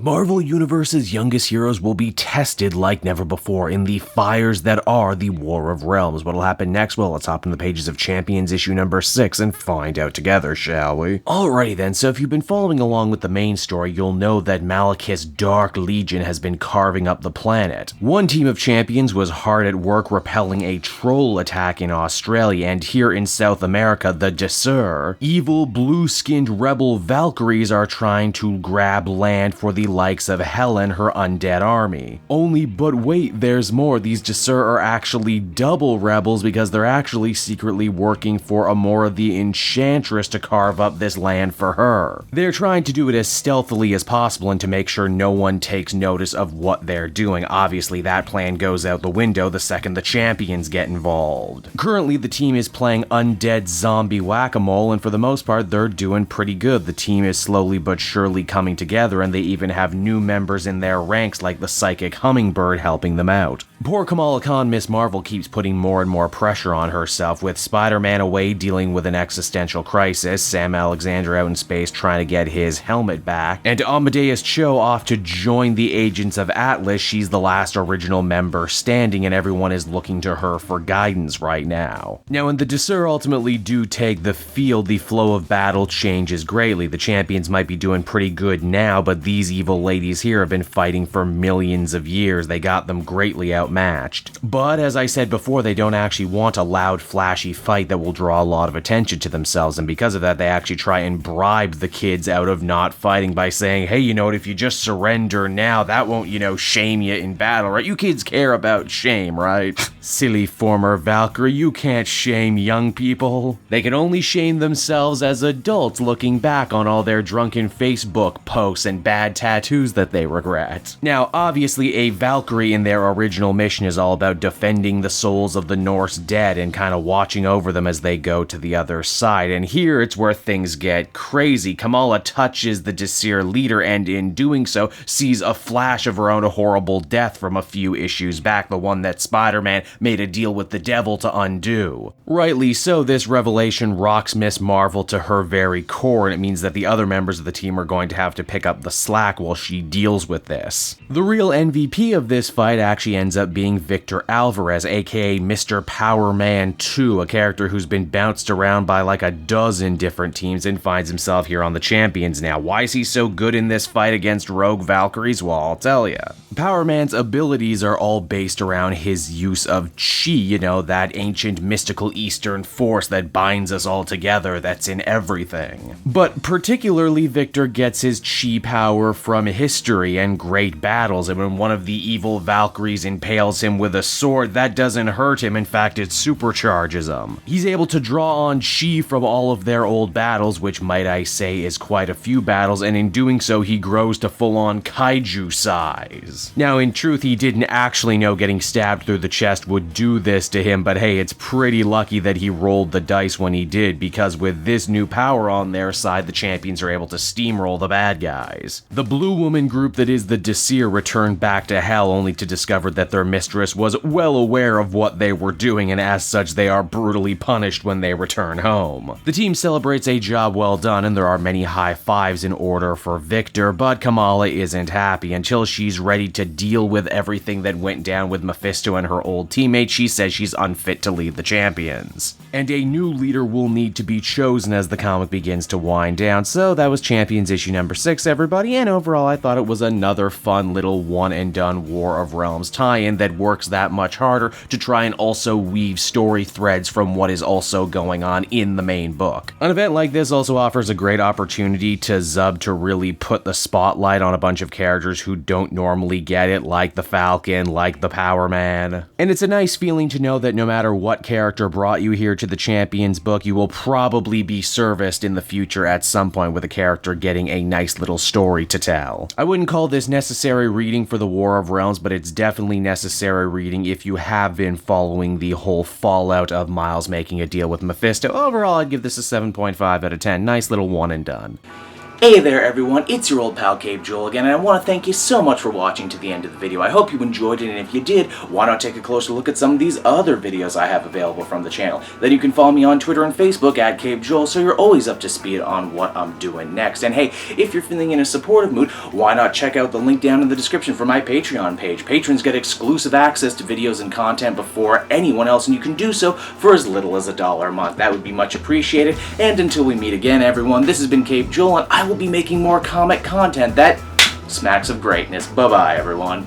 The Marvel Universe's youngest heroes will be tested like never before in the fires that are the War of Realms. What'll happen next? Well, let's hop in the pages of Champions issue number 6 and find out together, shall we? Alrighty then, so if you've been following along with the main story, you'll know that Malekith's Dark Legion has been carving up the planet. One team of champions was hard at work repelling a troll attack in Australia, and here in South America, the Desur, evil blue-skinned rebel Valkyries are trying to grab land for the likes of Hela and her undead army. Only but wait, there's more. These Desur are actually double rebels because they're actually secretly working for Amora the Enchantress to carve up this land for her. They're trying to do it as stealthily as possible and to make sure no one takes notice of what they're doing. Obviously, that plan goes out the window the second the champions get involved. Currently, the team is playing undead zombie whack-a-mole, and for the most part, they're doing pretty good. The team is slowly but surely coming together, and they even have new members in their ranks like the psychic hummingbird helping them out. Poor Kamala Khan Miss Marvel keeps putting more and more pressure on herself, with Spider-Man away dealing with an existential crisis, Sam Alexander out in space trying to get his helmet back, and Amadeus Cho off to join the Agents of Atlas. She's the last original member standing, and everyone is looking to her for guidance right now. Now, when the Desur ultimately do take the field, the flow of battle changes greatly. The champions might be doing pretty good now, but these evil ladies here have been fighting for millions of years. They got them greatly outmatched. But as I said before, they don't actually want a loud, flashy fight that will draw a lot of attention to themselves, and because of that, they actually try and bribe the kids out of not fighting by saying, hey, you know what, if you just surrender now, that won't, shame you in battle, right? You kids care about shame, right? Silly former Valkyrie, you can't shame young people. They can only shame themselves as adults looking back on all their drunken Facebook posts and bad tattoos that they regret. Now, obviously, a Valkyrie in their original mission is all about defending the souls of the Norse dead and kind of watching over them as they go to the other side, and here it's where things get crazy. Kamala touches the Desir leader and in doing so sees a flash of her own horrible death from a few issues back, the one that Spider-Man made a deal with the devil to undo. Rightly so, this revelation rocks Miss Marvel to her very core, and it means that the other members of the team are going to have to pick up the slack while she deals with this. The real MVP of this fight actually ends up being Victor Alvarez, aka Mr. Power Man 2, a character who's been bounced around by like a dozen different teams and finds himself here on the champions now. Why is he so good in this fight against rogue Valkyries? Well, I'll tell ya. Power Man's abilities are all based around his use of chi, that ancient mystical Eastern force that binds us all together, that's in everything. But particularly, Victor gets his chi power from history and great battles, and when one of the evil Valkyries impales him with a sword, that doesn't hurt him, in fact it supercharges him. He's able to draw on chi from all of their old battles, which might I say is quite a few battles, and in doing so he grows to full-on kaiju size. Now in truth, he didn't actually know getting stabbed through the chest would do this to him, but hey, it's pretty lucky that he rolled the dice when he did, because with this new power on their side, the champions are able to steamroll the bad guys. The Blue Woman group that is the Desir returned back to Hell only to discover that their mistress was well aware of what they were doing, and as such they are brutally punished when they return home. The team celebrates a job well done, and there are many high fives in order for Victor, but Kamala isn't happy. Until she's ready to deal with everything that went down with Mephisto and her old teammate, she says she's unfit to lead the champions. And a new leader will need to be chosen as the comic begins to wind down. So that was Champions issue number 6, everybody, and overall I thought it was another fun little one-and-done War of Realms tie-in that works that much harder to try and also weave story threads from what is also going on in the main book. An event like this also offers a great opportunity to Zub to really put the spotlight on a bunch of characters who don't normally get it, like the Falcon, like the Power Man. And it's a nice feeling to know that no matter what character brought you here to the Champions book, you will probably be serviced in the future at some point with a character getting a nice little story to tell. I wouldn't call this necessary reading for the War of Realms, but it's definitely necessary reading if you have been following the whole fallout of Miles making a deal with Mephisto. Overall, I'd give this a 7.5 out of 10. Nice little one and done. Hey there everyone, it's your old pal Cape Joel again, and I want to thank you so much for watching to the end of the video. I hope you enjoyed it, and if you did, why not take a closer look at some of these other videos I have available from the channel. Then you can follow me on Twitter and Facebook at Cape Joel, so you're always up to speed on what I'm doing next. And hey, if you're feeling in a supportive mood, why not check out the link down in the description for my Patreon page. Patrons get exclusive access to videos and content before anyone else, and you can do so for as little as $1 a month. That would be much appreciated. And until we meet again, everyone, this has been Cape Joel, and I will be making more comic content that smacks of greatness. Bye-bye, everyone.